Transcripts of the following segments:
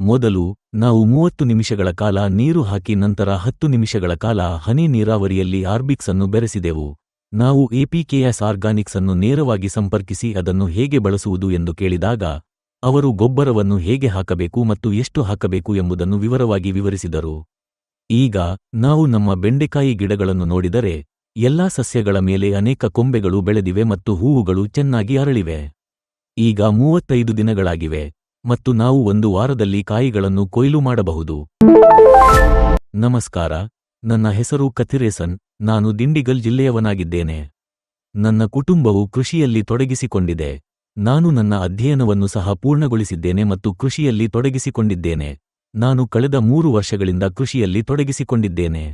ಮೊದಲು ನಾವು 30 ನಿಮಿಷಗಳ ಕಾಲ ನೀರು ಹಾಕಿ ನಂತರ 10 ನಿಮಿಷಗಳ ಕಾಲ ಹನಿ ನೀರಾವರಿಯಲ್ಲಿ ಆರ್ಬಿಕ್ಸ್ ಅನ್ನು ಬೆರೆಸಿದೆವು. ನಾವು ಎಪಿಕೆಎಸ್ ಆರ್ಗಾನಿಕ್ಸ್ ಅನ್ನು ನೇರವಾಗಿ ಸಂಪರ್ಕಿಸಿ ಅದನ್ನು ಹೇಗೆ ಬಳಸುವುದು ಎಂದು ಕೇಳಿದಾಗ ಅವರು ಗೊಬ್ಬರವನ್ನು ಹೇಗೆ ಹಾಕಬೇಕು ಮತ್ತು ಎಷ್ಟು ಹಾಕಬೇಕು ಎಂಬುದನ್ನು ವಿವರವಾಗಿ ವಿವರಿಸಿದರು. ಈಗ ನಾವು ನಮ್ಮ ಬೆಂಡೆಕಾಯಿ ಗಿಡಗಳನ್ನು ನೋಡಿದರೆ ಎಲ್ಲಾ ಸಸ್ಯಗಳ ಮೇಲೆ ಅನೇಕ ಕೊಂಬೆಗಳು ಬೆಳೆದಿವೆ ಮತ್ತು ಹೂವುಗಳು ಚೆನ್ನಾಗಿ ಅರಳಿವೆ. ಈಗ 35 ದಿನಗಳಾಗಿವೆ ಮತ್ತು ನಾವು 1 ವಾರದಲ್ಲಿ ಕಾಯಿಗಳನ್ನು ಕೊಯ್ಲು ಮಾಡಬಹುದು. ನಮಸ್ಕಾರ, ನನ್ನ ಹೆಸರು ಕಥಿರೇಸನ್. ನಾನು ದಿಂಡಿಗಲ್ ಜಿಲ್ಲೆಯವನಾಗಿದ್ದೇನೆ. ನನ್ನ ಕುಟುಂಬವು ಕೃಷಿಯಲ್ಲಿ ತೊಡಗಿಸಿಕೊಂಡಿದೆ. ನಾನು ನನ್ನ ಅಧ್ಯಯನವನ್ನು ಸಹ ಪೂರ್ಣಗೊಳಿಸಿದ್ದೇನೆ ಮತ್ತು ಕೃಷಿಯಲ್ಲಿ ತೊಡಗಿಸಿಕೊಂಡಿದ್ದೇನೆ. ನಾನು ಕಳೆದ 3 ವರ್ಷಗಳಿಂದ ಕೃಷಿಯಲ್ಲಿ ತೊಡಗಿಸಿಕೊಂಡಿದ್ದೇನೆ.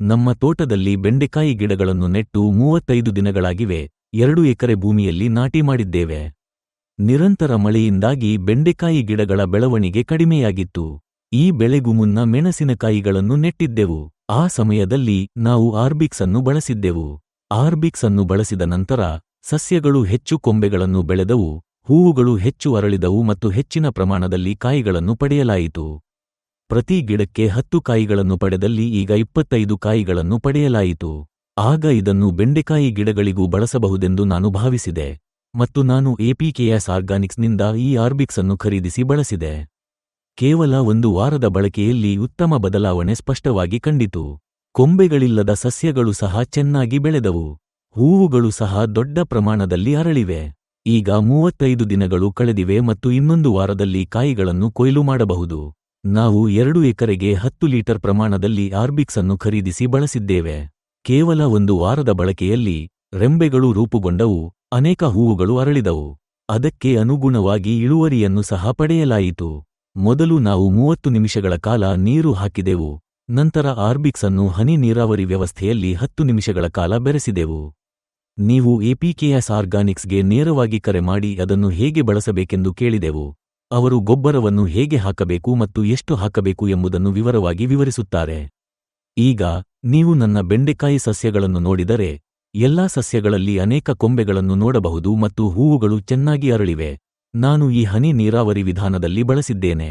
ನಮ್ಮ ತೋಟದಲ್ಲಿ ಬೆಂಡೆಕಾಯಿ ಗಿಡಗಳನ್ನು ನೆಟ್ಟು 35 ದಿನಗಳಾಗಿವೆ. 2 ಎಕರೆ ಭೂಮಿಯಲ್ಲಿ ನಾಟಿ ಮಾಡಿದ್ದೇವೆ. ನಿರಂತರ ಮಳೆಯಿಂದಾಗಿ ಬೆಂಡೆಕಾಯಿ ಗಿಡಗಳ ಬೆಳವಣಿಗೆ ಕಡಿಮೆಯಾಗಿತ್ತು. ಈ ಬೆಳೆಗೂ ಮುನ್ನ ಮೆಣಸಿನಕಾಯಿಗಳನ್ನು ನೆಟ್ಟಿದ್ದೆವು. ಆ ಸಮಯದಲ್ಲಿ ನಾವು ಆರ್ಬಿಕ್ಸ್ ಅನ್ನು ಬಳಸಿದ್ದೆವು. ಆರ್ಬಿಕ್ಸ್ ಅನ್ನು ಬಳಸಿದ ನಂತರ ಸಸ್ಯಗಳು ಹೆಚ್ಚು ಕೊಂಬೆಗಳನ್ನು ಬೆಳೆದವು, ಹೂವುಗಳು ಹೆಚ್ಚು ಅರಳಿದವು ಮತ್ತು ಹೆಚ್ಚಿನ ಪ್ರಮಾಣದಲ್ಲಿ ಕಾಯಿಗಳನ್ನು ಪಡೆಯಲಾಯಿತು. ಪ್ರತಿ ಗಿಡಕ್ಕೆ 10 ಕಾಯಿಗಳನ್ನು ಪಡೆದಲ್ಲಿ ಈಗ 25 ಕಾಯಿಗಳನ್ನು ಪಡೆಯಲಾಯಿತು. ಆಗ ಇದನ್ನು ಬೆಂಡೆಕಾಯಿ ಗಿಡಗಳಿಗೂ ಬಳಸಬಹುದೆಂದು ನಾನು ಭಾವಿಸಿದೆ ಮತ್ತು ನಾನು ಎಪಿಕೆಎಸ್ ಆರ್ಗಾನಿಕ್ಸ್ನಿಂದ ಈ ಆರ್ಬಿಕ್ಸ್ ಅನ್ನು ಖರೀದಿಸಿ ಬಳಸಿದೆ. ಕೇವಲ 1 ವಾರದ ಬಳಕೆಯಲ್ಲಿ ಉತ್ತಮ ಬದಲಾವಣೆ ಸ್ಪಷ್ಟವಾಗಿ ಕಂಡಿತು. ಕೊಂಬೆಗಳಿಲ್ಲದ ಸಸ್ಯಗಳು ಸಹ ಚೆನ್ನಾಗಿ ಬೆಳೆದವು. ಹೂವುಗಳು ಸಹ ದೊಡ್ಡ ಪ್ರಮಾಣದಲ್ಲಿ ಅರಳಿವೆ. ಈಗ 35 ದಿನಗಳು ಕಳೆದಿವೆ ಮತ್ತು ಇನ್ನೊಂದು ವಾರದಲ್ಲಿ ಕಾಯಿಗಳನ್ನು ಕೊಯ್ಲು ಮಾಡಬಹುದು. ನಾವು 2 ಎಕರೆಗೆ 10 ಲೀಟರ್ ಪ್ರಮಾಣದಲ್ಲಿ ಆರ್ಬಿಕ್ಸ್ ಅನ್ನು ಖರೀದಿಸಿ ಬಳಸಿದ್ದೇವೆ. ಕೇವಲ 1 ವಾರದ ಬಳಕೆಯಲ್ಲಿ ರೆಂಬೆಗಳು ರೂಪುಗೊಂಡವು, ಅನೇಕ ಹೂವುಗಳು ಅರಳಿದವು. ಅದಕ್ಕೆ ಅನುಗುಣವಾಗಿ ಇಳುವರಿಯನ್ನು ಸಹ ಪಡೆಯಲಾಯಿತು. ಮೊದಲು ನಾವು 30 ನಿಮಿಷಗಳ ಕಾಲ ನೀರು ಹಾಕಿದೆವು. ನಂತರ ಆರ್ಬಿಕ್ಸ್ ಅನ್ನು ಹನಿ ನೀರಾವರಿ ವ್ಯವಸ್ಥೆಯಲ್ಲಿ 10 ನಿಮಿಷಗಳ ಕಾಲ ಬೆರೆಸಿದೆವು. ನೀವು ಎಪಿಕೆಎಸ್ ಆರ್ಗಾನಿಕ್ಸ್ಗೆ ನೇರವಾಗಿ ಕರೆ ಮಾಡಿ ಅದನ್ನು ಹೇಗೆ ಬಳಸಬೇಕೆಂದು ಕೇಳಿದೆವು. ಅವರು ಗೊಬ್ಬರವನ್ನು ಹೇಗೆ ಹಾಕಬೇಕು ಮತ್ತು ಎಷ್ಟು ಹಾಕಬೇಕು ಎಂಬುದನ್ನು ವಿವರವಾಗಿ ವಿವರಿಸುತ್ತಾರೆ. ಈಗ ನೀವು ನನ್ನ ಬೆಂಡೆಕಾಯಿ ಸಸ್ಯಗಳನ್ನು ನೋಡಿದರೆ ಎಲ್ಲಾ ಸಸ್ಯಗಳಲ್ಲಿ ಅನೇಕ ಕೊಂಬೆಗಳನ್ನು ನೋಡಬಹುದು ಮತ್ತು ಹೂವುಗಳು ಚೆನ್ನಾಗಿ ಅರಳಿವೆ. ನಾನು ಈ ಹನಿ ನೀರಾವರಿ ವಿಧಾನದಲ್ಲಿ ಬಳಸಿದ್ದೇನೆ.